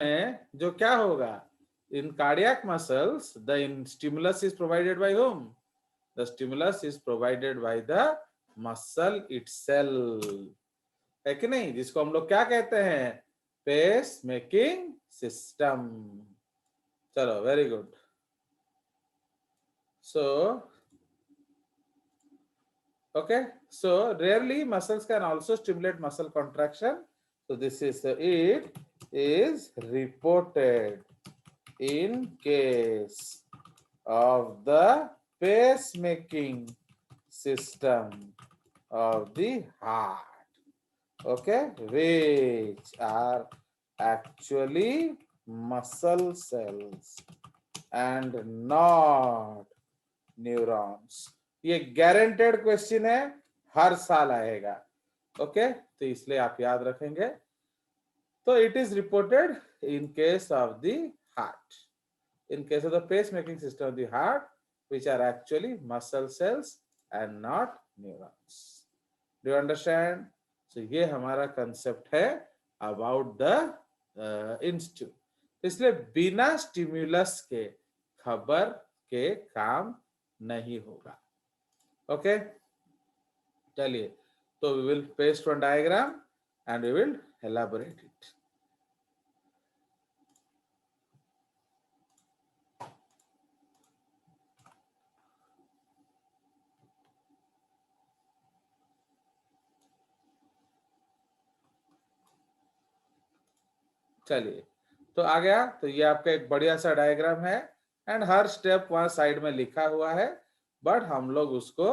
में जो क्या होगा, इन cardiac muscles the stimulus is provided by whom? The stimulus is provided by the muscle itself, है कि नहीं, जिसको हम लोग क्या कहते हैं, पेस मेकिंग सिस्टम। चलो very good. So okay, so rarely muscles can also stimulate muscle contraction, so this is it is reported in case of the pacemaking system of the heart, okay, which are actually muscle cells and not neurons. ये guaranteed question है, हर साल आएगा, okay, तो इसलिए आप याद रखेंगे। तो it is reported in case of the heart, in case of the pace making system of the heart, which are actually muscle cells and not neurons. Do you understand? So ये हमारा concept है about the institute. इसलिए बिना stimulus के खबर के काम नहीं होगा, ओके। चलिए, तो we will paste one diagram and we will elaborate it. चलिए, तो आ गया, तो ये आपका एक बढ़िया सा डायग्राम है एंड हर स्टेप वहां साइड में लिखा हुआ है, बट हम लोग उसको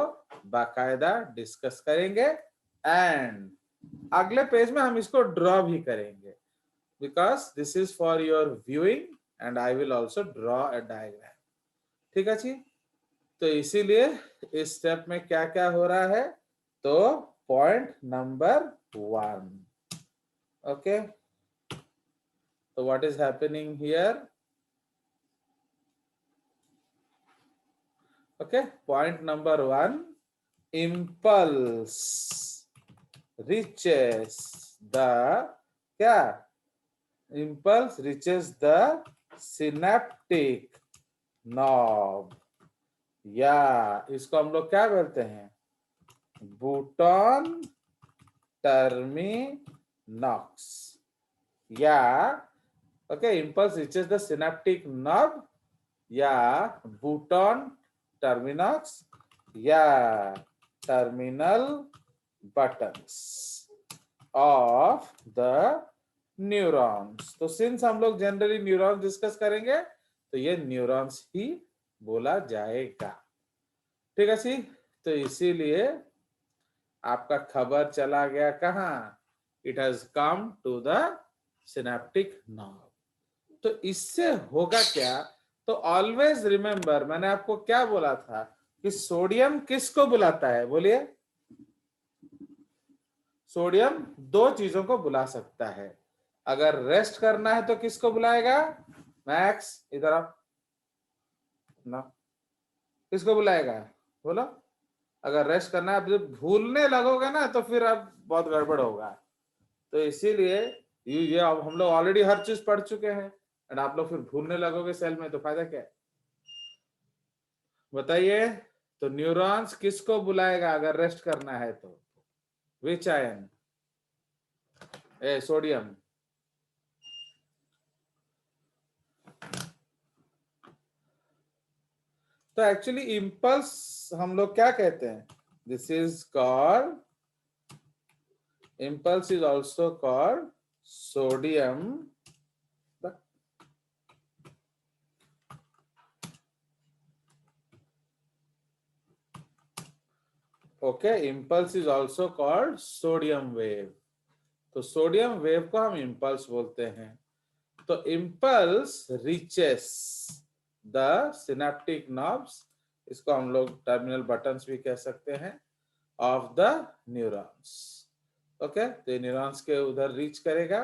बाकायदा डिस्कस करेंगे एंड अगले पेज में हम इसको ड्रॉ भी करेंगे, because this is for your viewing and I will also draw a diagram. ठीक है जी। तो इसीलिए इस स्टेप में क्या क्या हो रहा है, तो पॉइंट नंबर 1, ओके, तो what is happening here, okay, point number 1, impulse reaches the क्या, impulse reaches the synaptic knob, या इसको हम लोग क्या बोलते हैं, बूटन टर्मिनक्स, या okay, impulse reaches the synaptic knob या बूटन टर्मिनक्स या terminal buttons of the neurons. तो सिंस हम लोग जनरली न्यूरॉन्स डिस्कस करेंगे, तो ये न्यूरॉन्स ही बोला जाएगा। ठीक है सी, तो इसीलिए आपका खबर चला गया कहाँ, it has come to the synaptic nerve. तो इससे होगा क्या, तो ऑलवेज रिमेंबर, मैंने आपको क्या बोला था कि सोडियम किसको बुलाता है, बोलिए, सोडियम दो चीजों को बुला सकता है। अगर रेस्ट करना है तो किसको बुलाएगा, मैक्स इधर आप ना, किसको बुलाएगा, बोलो। अगर रेस्ट करना है, आप जब भूलने लगोगे ना तो फिर आप बहुत गड़बड़ होगा। तो इसीलिए ये अब हम लोग ऑलरेडी हर चीज पढ़ चुके हैं एंड आप लोग फिर भूलने लगोगे सेल में, तो फायदा क्या है, बताइए। तो न्यूरॉन्स किसको बुलाएगा अगर रेस्ट करना है तो, विच आयन, ए सोडियम। तो एक्चुअली इंपल्स हम लोग क्या कहते हैं, this is called, impulse is also called sodium, okay, impulse is also called sodium wave। तो सोडियम वेव को हम इंपल्स बोलते हैं। तो impulse reaches the synaptic nerves, इसको हम लोग टर्मिनल बटन्स भी कह सकते हैं, ऑफ द न्यूरॉन्स, ओके। तो न्यूरॉन्स के उधर रीच करेगा।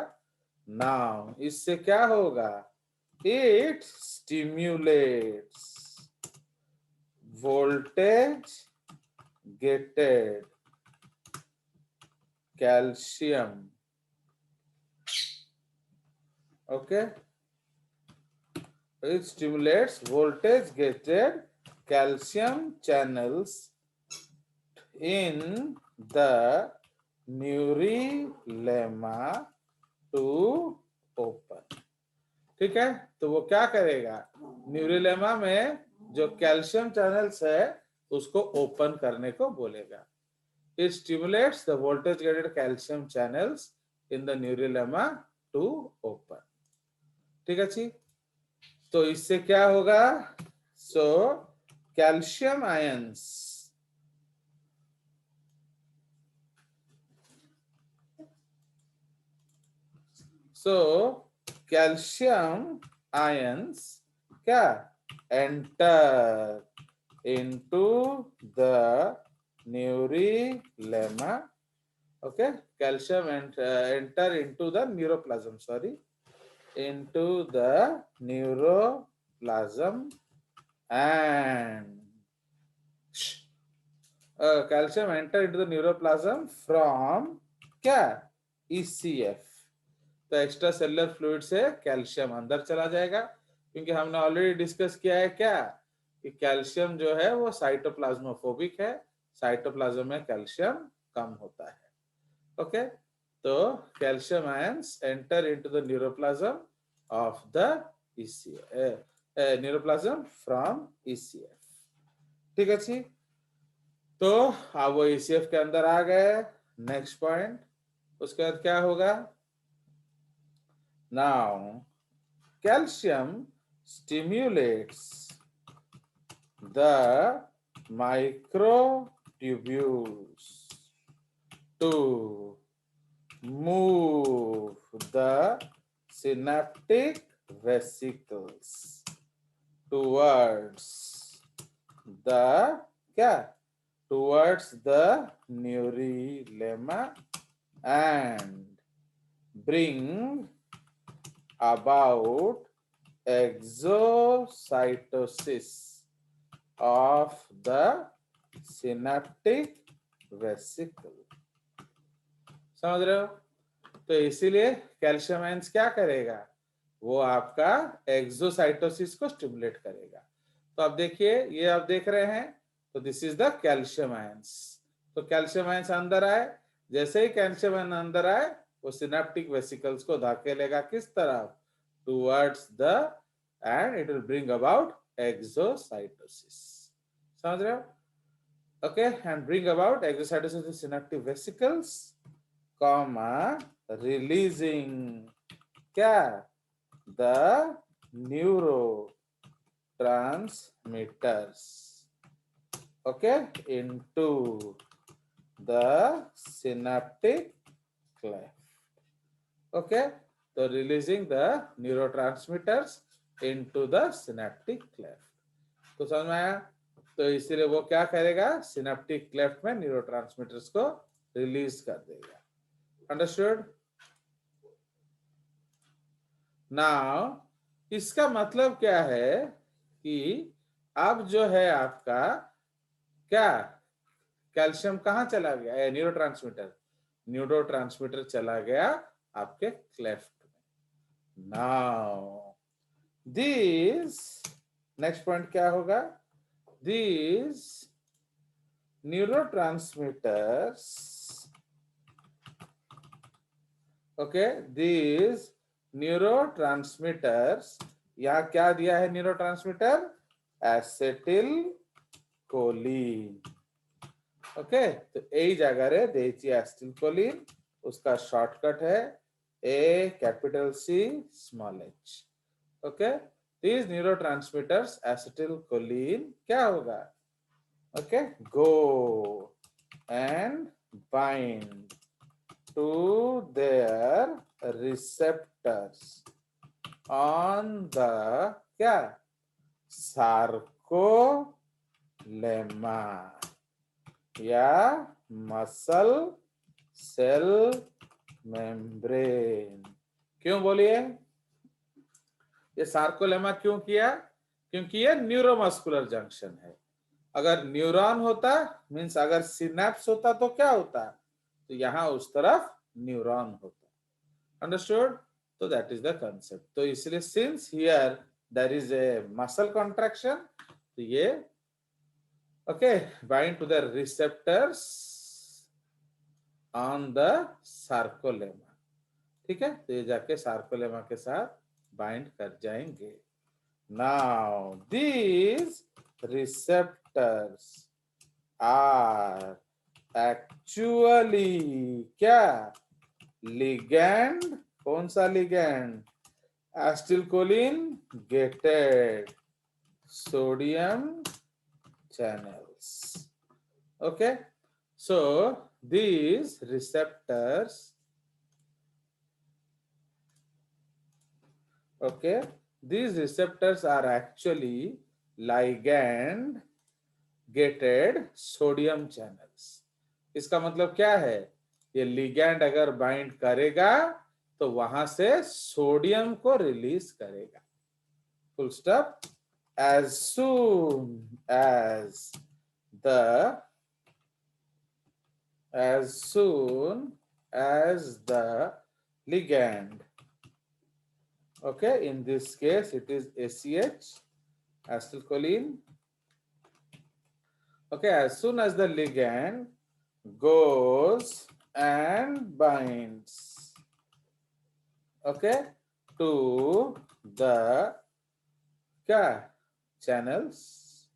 नाउ इससे क्या होगा, it stimulates voltage gated calcium Okay, it stimulates voltage gated calcium channels in the neurilemma to open. ठीक है, तो वो क्या करेगा, न्यूरीलेमा में जो कैल्शियम चैनल्स है उसको ओपन करने को बोलेगा। It stimulates the voltage guided calcium channels in the neurilemma to open. ठीक है जी, तो इससे क्या होगा, so calcium ions, so calcium ions क्या, enter into the neurilemma. Okay, calcium enter into the neuroplasm, sorry, into the neuroplasm and calcium enter into the neuroplasm from क्या, ECF। तो एक्स्ट्रा सेलुलर फ्लूइड से calcium अंदर चला जाएगा, क्योंकि हमने already discuss किया है क्या कि कैल्शियम जो है वो साइटोप्लाज्मोफोबिक है, साइटोप्लाज्म में कैल्शियम कम होता है। ओके, तो calcium ions enter into the neuroplasm of the ECF, neuroplasm from ECF। ठीक है जी, तो अब वो ECF के अंदर आ गए। नेक्स्ट पॉइंट, उसके बाद क्या होगा, now calcium stimulates the microtubules to move the synaptic vesicles towards the क्या, towards the neurilemma and bring about exocytosis of the synaptic vesicle। समझ रहे हो, तो इसीलिए कैल्शियम आयंस क्या करेगा, वो आपका एक्सोसाइटोसिस को स्टिमुलेट करेगा। तो अब देखिए, ये आप देख रहे हैं, तो this is the calcium ions. तो कैल्शियम आयंस अंदर आए, जैसे ही कैल्शियम आयन अंदर आए वो सिनेप्टिक वेसिकल्स को धकेलेगा किस तरफ, towards the, and it will bring about exocytosis. समझ रहे हो, okay, and bring about exocytosis in synaptic vesicles, comma, releasing क्या, the neurotransmitters, okay, into the synaptic cleft। okay, so releasing the neurotransmitters into the synaptic cleft। तो समझ में आया, तो इसीलिए वो क्या करेगा, सिनेप्टिक क्लेफ्ट में न्यूरोट्रांसमीटर्स को रिलीज कर देगा। अंडरस्टूड। नाउ इसका मतलब क्या है कि अब जो है आपका क्या, कैल्शियम कहाँ चला गया, न्यूरोट्रांसमीटर चला गया आपके क्लेफ्ट में। नाउ दिस, नेक्स्ट पॉइंट क्या होगा, this neurotransmitters, okay, this neurotransmitters, यहाँ क्या दिया है न्यूरोट्रांसमीटर, एसिटिल कोलिन। ओके, तो यही जगह रे देची एसिटिल कोलिन, उसका शॉर्टकट है a capital C small H. Okay, these neurotransmitters acetyl choline क्या होगा, okay, go and bind to their receptors on the क्या, sarcolemma या मसल सेल मेम्ब्रेन। क्यों बोलिए, ये सार्कोलेमा क्यों किया, क्योंकि ये न्यूरोमस्कुलर जंक्शन है। अगर न्यूरॉन होता मीन्स अगर सिनेप्स होता तो क्या होता, तो यहां उस तरफ न्यूरॉन होता। अंडरस्टूड। तो दैट इज द कंसेप्ट। तो इसलिए since here there is a muscle contraction, तो ये okay bind to the receptors on the sarcolemma. ठीक है, तो ये जाके सार्कोलेमा के साथ बाइंड कर जाएंगे। Now these receptors are actually क्या, लिगैंड। कौन सा ligand, acetylcholine gated sodium channels. Okay, so these receptors, okay, these receptors are actually ligand gated sodium channels. इसका मतलब क्या है, ये लिगैंड अगर बाइंड करेगा तो वहां से सोडियम को रिलीज करेगा। Full stop. As soon as the ligand, okay, in this case it is ACH, acetylcholine, okay, as soon as the ligand goes and binds, okay, to the channels,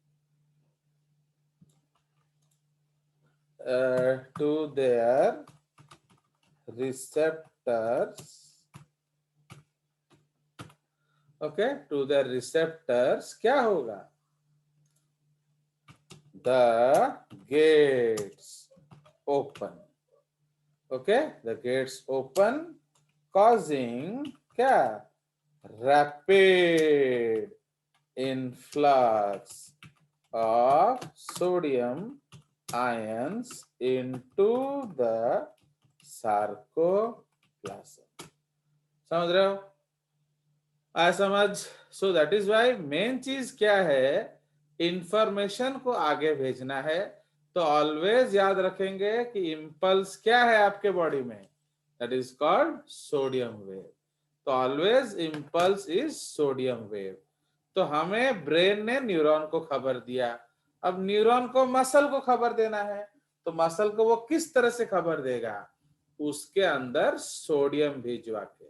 to their receptors, okay, to their receptors, क्या होगा, the gates open, okay, the gates open, causing क्या, rapid influx of sodium ions into the sarcoplasm. समझ रहे हो, आया समझ। So that is why main चीज क्या है, इंफॉर्मेशन को आगे भेजना है। तो ऑलवेज याद रखेंगे कि इंपल्स क्या है आपके बॉडी में, that is called sodium wave. तो always impulse is sodium wave. तो हमें ब्रेन ने न्यूरॉन को खबर दिया, अब न्यूरॉन को मसल को खबर देना है। तो मसल को वो किस तरह से खबर देगा, उसके अंदर सोडियम भिजवा के।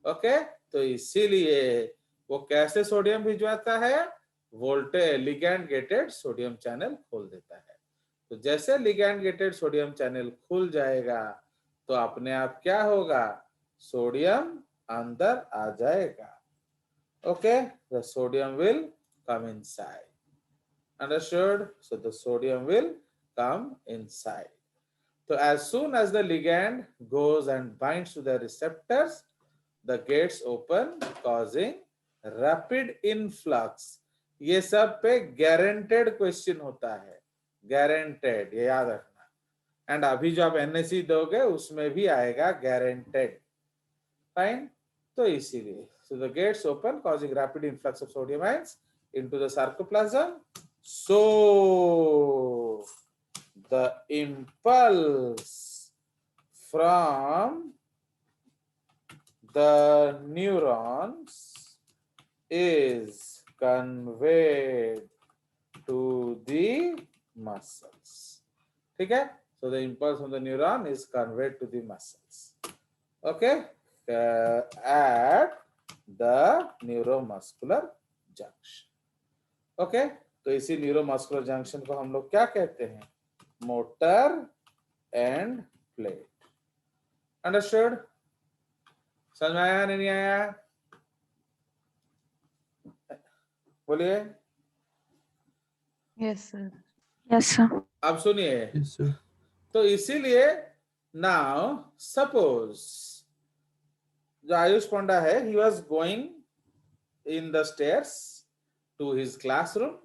ओके, तो इसीलिए वो कैसे सोडियम भिजवाता है, voltage ligand gated sodium channel खोल देता है। तो जैसे लिगैंड गेटेड सोडियम चैनल खुल जाएगा तो अपने आप क्या होगा, सोडियम अंदर आ जाएगा। Okay, the sodium will come inside. Understood? So the sodium will come inside. So as soon as the ligand goes and binds to the receptors, the gates open, causing rapid influx. ये सब पे guaranteed question होता है, guaranteed, ये याद रखना। And अभी जो आप NSE दोगे उसमें भी आएगा guaranteed. Fine. तो इसीलिए so the gates open, causing rapid influx of sodium ions into the sarcoplasm. So the impulse from the neurons is conveyed to the muscles. ठीक है, so the impulse from the neuron is conveyed to the muscles. Okay. At the neuromuscular junction. Okay, तो इसी neuromuscular junction को हम लोग क्या कहते हैं, मोटर एंड प्लेट। अंडरस्टूड, समझ में आया नहीं आया, बोलिए। Yes sir, yes sir. अब सुनिए, Yes, sir. तो इसीलिए नाउ सपोज जो आयुष पंडा है, he was going in the stairs to his classroom.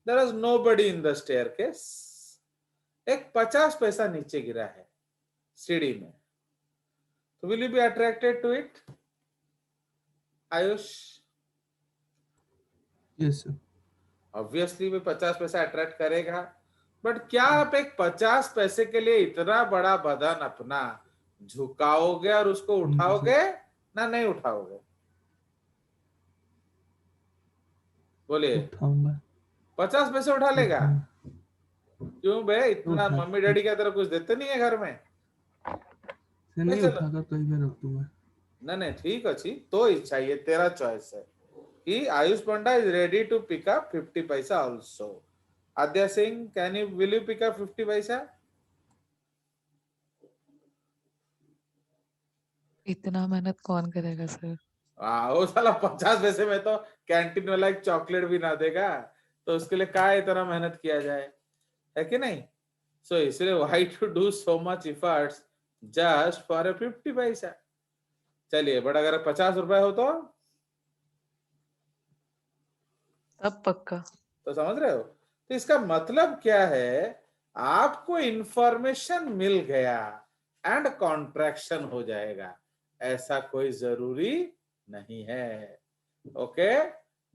There was nobody in the staircase. एक 50 पैसा नीचे गिरा है सीढ़ी में, तो will you be attracted to it, Ayush? Yes, sir. Obviously भी 50 पैसा अट्रैक्ट करेगा, बट क्या आप एक 50 पैसे के लिए इतना बड़ा बदन अपना झुकाओगे और उसको उठाओगे? ना नहीं उठाओगे? बोलिए। उठाऊंगा 50 पैसे उठा लेगा? उठाऊंगा क्यों बे, इतना उठा मम्मी डैडी की तरफ कुछ देते नहीं है घर में? से नहीं चलो, उठाकर कहीं पे रख दूंगा। ना नहीं ठीक अच्छी, तो इच्छा, ये तेरा चॉइस है कि Ayush Panda is ready to pick up 50 पैसा also. Adya Singh, can you, will you pick up 50 पैसा? इतना मेहनत कौन करेगा सर? वो साला 50 पैसे में तो कैंटीन वाला एक चॉकलेट भी ना देगा, तो उसके लिए क्या इतना मेहनत किया जाए, है कि नहीं? सो इसलिए why to do so much efforts just for a 50 पैसा. चलिए, बट अगर 50 रुपए हो तब पक्का। तो समझ रहे हो? तो इसका मतलब क्या है, आपको इंफॉर्मेशन मिल गया एंड कॉन्ट्रैक्शन हो जाएगा, ऐसा कोई जरूरी नहीं है. ओके,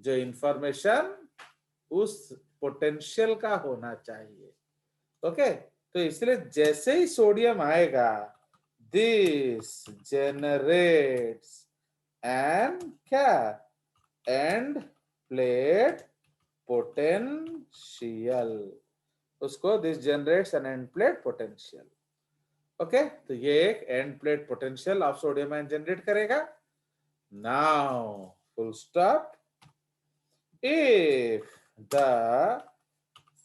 जो इंफॉर्मेशन उस पोटेंशियल का होना चाहिए. ओके, तो इसलिए जैसे ही सोडियम आएगा, दिस जनरेट्स एंड क्या, एंड प्लेट पोटेंशियल. उसको this generates an end plate potential. Okay, तो ये एक end plate potential of sodium ion generate करेगा. Now full stop. If the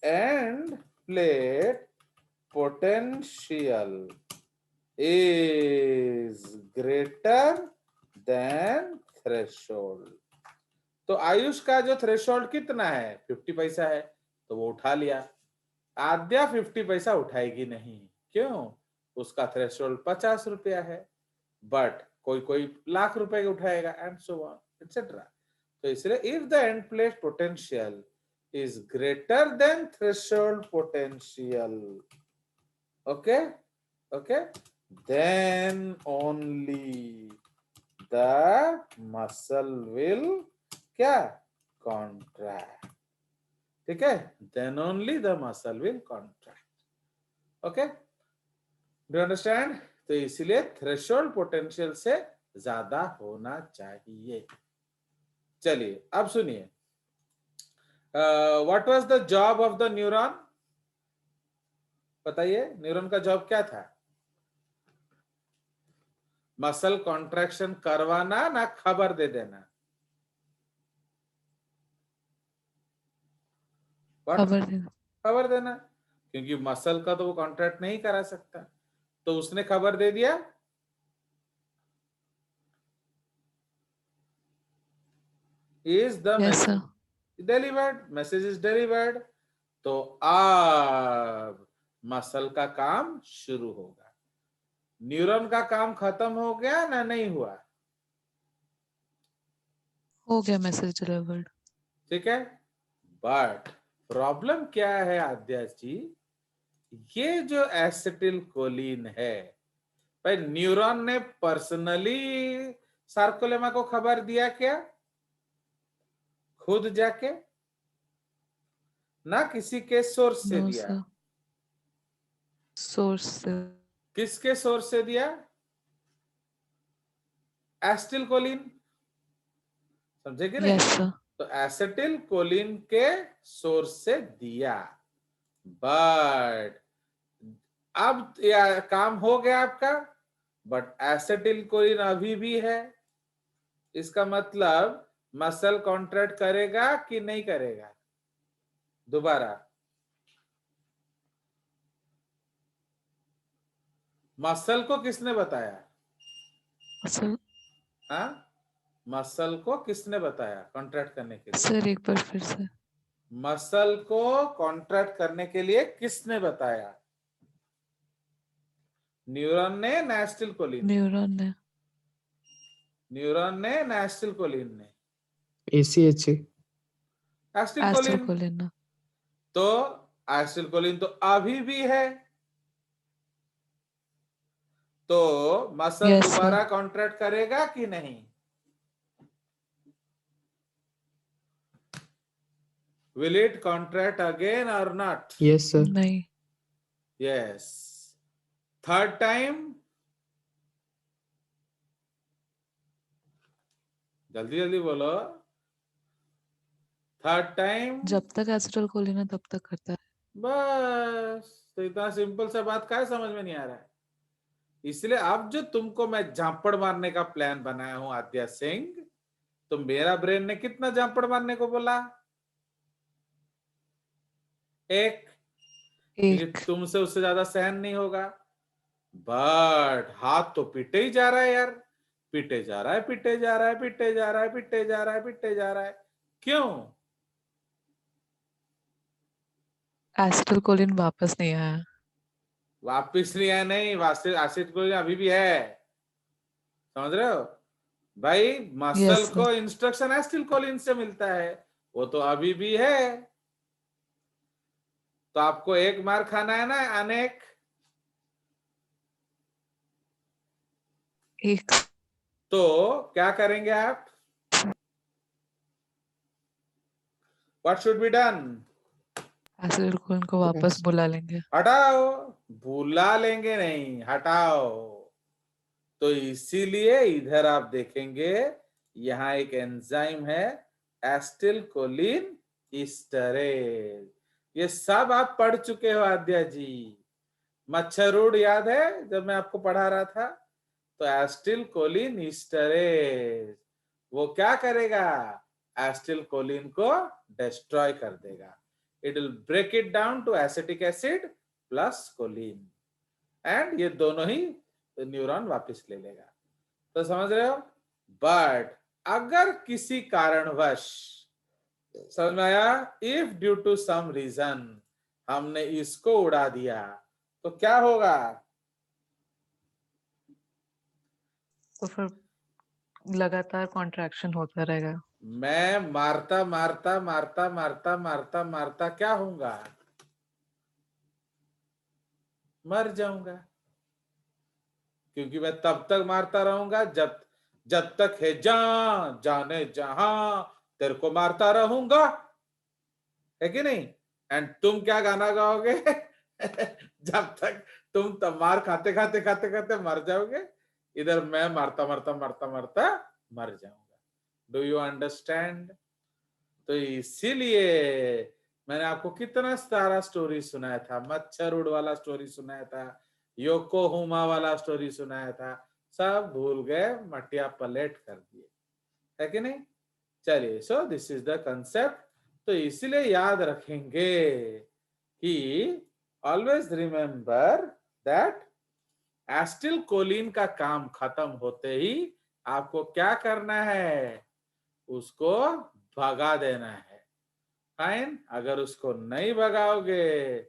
end plate potential is greater than threshold. तो आयुष का जो threshold कितना है, 50 पैसा है, तो वो उठा लिया. आद्या 50 पैसा उठाएगी नहीं. क्यों? उसका थ्रेशोल्ड 50 रुपया है. बट कोई कोई लाख रुपए का उठाएगा, एंड सो ऑन एटसेट्रा. तो इसलिए if the end plate potential is greater than threshold potential, okay, then only the muscle will क्या, contract. ठीक है, then only the muscle will contract. okay, do you understand? तो इसलिए threshold potential से ज्यादा होना चाहिए. चलिए अब सुनिए, what was the job of the neuron? बताइए, न्यूरॉन का जॉब क्या था? मसल कॉन्ट्रैक्शन करवाना ना खबर दे देना? खबर देना। खबर देना, क्योंकि मसल का तो वो कॉन्ट्रैक्ट नहीं करा सकता, तो उसने खबर दे दिया. Is the message delivered? Message is delivered. तो अब मसल का काम शुरू होगा. न्यूरॉन का काम खत्म हो गया ना, नहीं हुआ? हो गया मैसेज डिलीवर्ड. ठीक है, बट प्रॉब्लम क्या है आद्या जी, ये जो एसिटिल कोलिन है, भाई न्यूरॉन ने पर्सनली सार्कोलेमा को खबर दिया क्या? खुद जाके? ना किसी के सोर्स से दिया? सोर्स से. किसके सोर्स से दिया? Acetyl choline. समझे कि नहीं? Yes sir. तो एसिटिल कोलिन के सोर्स से दिया, बट अब या काम हो गया आपका, बट एसिटिल कोलिन अभी भी है. इसका मतलब मसल कॉन्ट्रैक्ट करेगा कि नहीं करेगा? दोबारा, मसल को किसने बताया? सर. हाँ, मसल को किसने बताया कॉन्ट्रैक्ट करने के लिए? सर एक बार फिर से. मसल को कॉन्ट्रैक्ट करने के लिए किसने बताया? न्यूरॉन ने ना एसिटिल कोलिन? न्यूरॉन ने. न्यूरॉन ने ना एसिटिल कोलिन ने? ACH acetyl acetyl choline. Choline ने. तो एसिटिल कोलिन तो अभी भी है, तो मसल Yes, sir. दोबारा कॉन्ट्रैक्ट करेगा कि नहीं? Will it contract again or not? Yes sir. नहीं. Yes. Third time? जल्दी जल्दी बोलो। Third time. जब तक एसिटल कोलिन है तब तक करता है। बस, तो इतना सिंपल सा बात क्या समझ में नहीं आ रहा है? इसलिए अब जो तुमको मैं झापड़ मारने का प्लान बनाया हूं आद्या सिंह, तो मेरा ब्रेन ने कितना झापड़ मारने को बोला? एक। क्योंकि एक। तुमसे उससे ज्यादा सहन नहीं होगा। बट हाथ तो पीटे ही जा रहा है यार, पीटे जा रहा है, पीटे जा रहा है, पीटे जा रहा है, पीटे जा रहा है, पीटे जा रहा है। क्यों? एसिटल कोलिन वापस नहीं आया। वापिस नहीं आया? नहीं, वासित आसिड को अभी भी है। समझ रहे हो भाई? Muscle yes sir. को इंस्ट्रक्शन एसिटिलकोलिन से मिलता है, वो तो अभी भी है। तो आपको एक मार खाना है ना अनेक? एक। तो क्या करेंगे आप? What should be done? Acetyl choline को वापस बुला लेंगे। हटाओ। भुला लेंगे नहीं, हटाओ। तो इसीलिए इधर आप देखेंगे, यहां एक एंजाइम है एसिटिलकोलिन ईस्टरेज। ये सब आप पढ़ चुके हो आद्या जी। मच्छरूड याद है जब मैं आपको पढ़ा रहा था? तो एसिटिलकोलिन ईस्टरेज वो क्या करेगा? एसिटिलकोलिन को डिस्ट्रॉय कर देगा। It will break it down to acetic acid plus choline, and ये दोनों ही न्यूरॉन वापस ले लेगा। तो समझ रहे हो? बट अगर किसी कारणवश, समझ में आया? If due to some reason हमने इसको उड़ा दिया तो क्या होगा? तो फिर लगातार कॉन्ट्रैक्शन होता रहेगा। मैं मारता मारता मारता मारता मारता मारता क्या होऊंगा? मर जाऊंगा। क्योंकि मैं तब तक मारता रहूंगा जब जब तक है जान, जाने जहां तेरे को मारता रहूंगा, है कि नहीं? एंड तुम क्या गाना गाओगे? जब तक तुम तब मार खाते खाते खाते खाते मर जाओगे, इधर मैं मारता मारता मारता मारता मर जाऊंगा। Do you understand? तो इसीलिए मैंने आपको कितना सारा स्टोरी सुनाया था, मच्छर उड़ वाला स्टोरी सुनाया था, योकोहोमा वाला स्टोरी सुनाया था, सब भूल गए, मटिया पलेट कर दिए, है कि नहीं? चलिए, so this is the concept. तो इसीलिए याद रखेंगे कि ऑलवेज रिमेंबर दैट एसिटिलकोलिन का काम खत्म होते ही आपको क्या करना है? उसको भगा देना है। फाइन। अगर उसको नहीं भगाओगे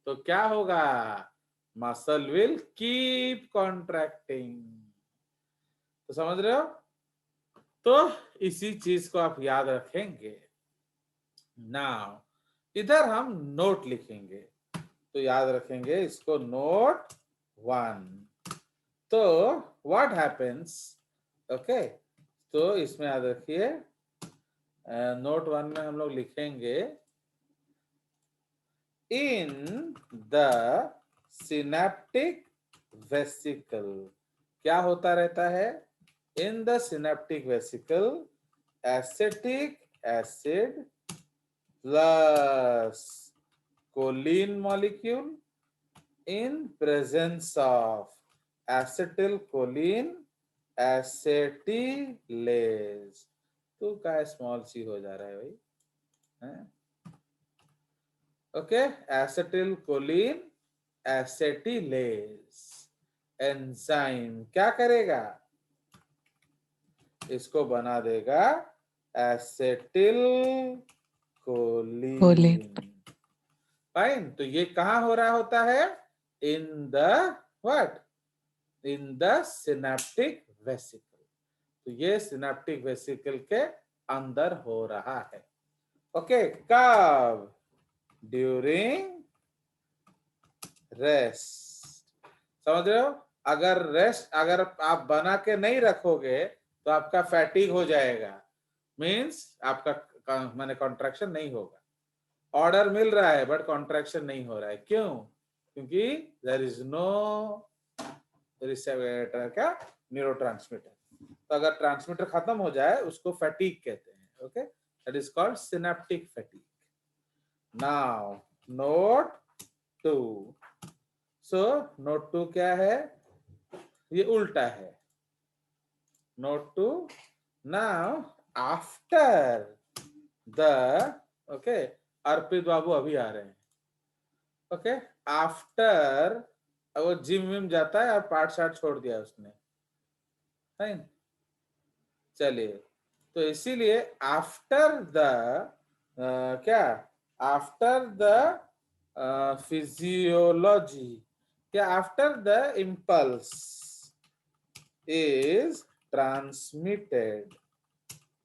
तो क्या होगा? Muscle will keep contracting. तो समझ रहे हो? तो इसी चीज को आप याद रखेंगे। नाउ इधर हम नोट लिखेंगे, तो याद रखेंगे इसको, नोट 1। तो व्हाट हैपेंस, ओके, तो इसमें याद रखिए, नोट 1 में हम लोग लिखेंगे, इन द सिनेप्टिक वेसिकल क्या होता रहता है? In the synaptic vesicle acetic acid plus choline molecule in presence of acetylcholine acetylase। तो क्या स्मॉल सी हो जा रहा है भाई? ओके, एसिटिलकोलिन एसिटिलेज एंजाइम क्या करेगा? इसको बना देगा एसिटिल कोलिन। कोलिन। फाइन। तो ये कहां हो रहा होता है? In the what? In the synaptic vesicle. तो ये सिनेप्टिक वेसिकल के अंदर हो रहा है। ओके, कब? During rest. समझ रहे हो? अगर रेस्ट अगर आप बना के नहीं रखोगे तो आपका फैटिग हो जाएगा, मींस आपका माने कॉन्ट्रैक्शन नहीं होगा। ऑर्डर मिल रहा है बट कॉन्ट्रैक्शन नहीं हो रहा है, क्यों? क्योंकि देयर इज नो रिसेप्टर, क्या, न्यूरोट्रांसमीटर। तो अगर ट्रांसमीटर खत्म हो जाए उसको फैटीग कहते हैं. Okay, that is called synaptic fatigue. Now note 2. So note 2 क्या है? ये उल्टा है. Note 2. Now after the, okay, Arpit बाबू अभी आ रहे हैं. ओके, आफ्टर वो जिम विम जाता है और पार्ट शार्ट छोड़ दिया उसने. फाइन, चलिए. तो इसीलिए आफ्टर द क्या, आफ्टर द फिजियोलॉजी, क्या, after the impulse is transmitted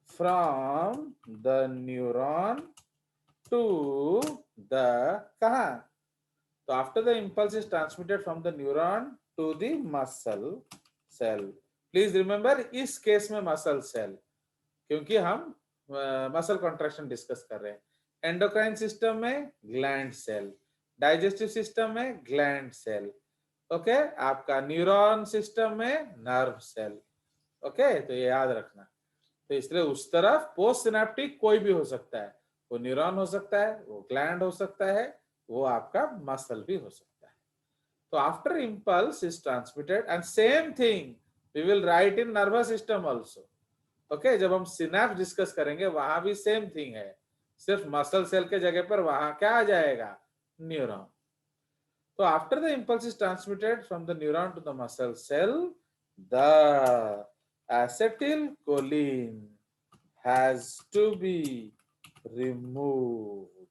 from the neuron to the, कहाँ? तो after the impulse is transmitted from the neuron to the muscle cell. Please remember इस केस में muscle cell, क्योंकि हम muscle contraction discuss कर रहे हैं. एंडोक्राइन सिस्टम में ग्लैंड सेल, डाइजेस्टिव सिस्टम में ग्लैंड सेल. ओके, आपका न्यूरॉन सिस्टम में नर्व सेल. ओके, तो ये याद रखना. तो इसलिए उस तरफ पोस्ट सिनेप्टिक कोई भी हो सकता है. वो न्यूरॉन हो सकता है, वो ग्लैंड हो सकता है, वो आपका मसल भी हो सकता है. तो after impulse is transmitted and same thing we will write in nervous system also. Okay, जब हम सिनेप्स डिस्कस करेंगे वहां भी सेम थिंग है, सिर्फ मसल सेल के जगह पर वहां क्या आ जाएगा? Neuron. So after the impulse is transmitted from the neuron to the muscle cell, the acetylcholine has to be removed.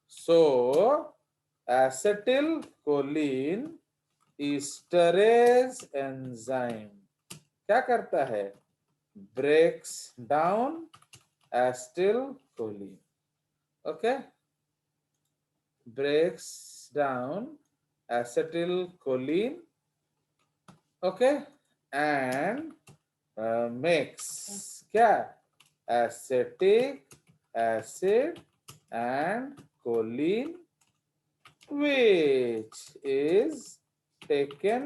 So acetylcholine esterase enzyme क्या करता है? Breaks down acetylcholine. Okay, breaks down acetylcholine, okay, and makes क्या? Acetic acid and choline, which is taken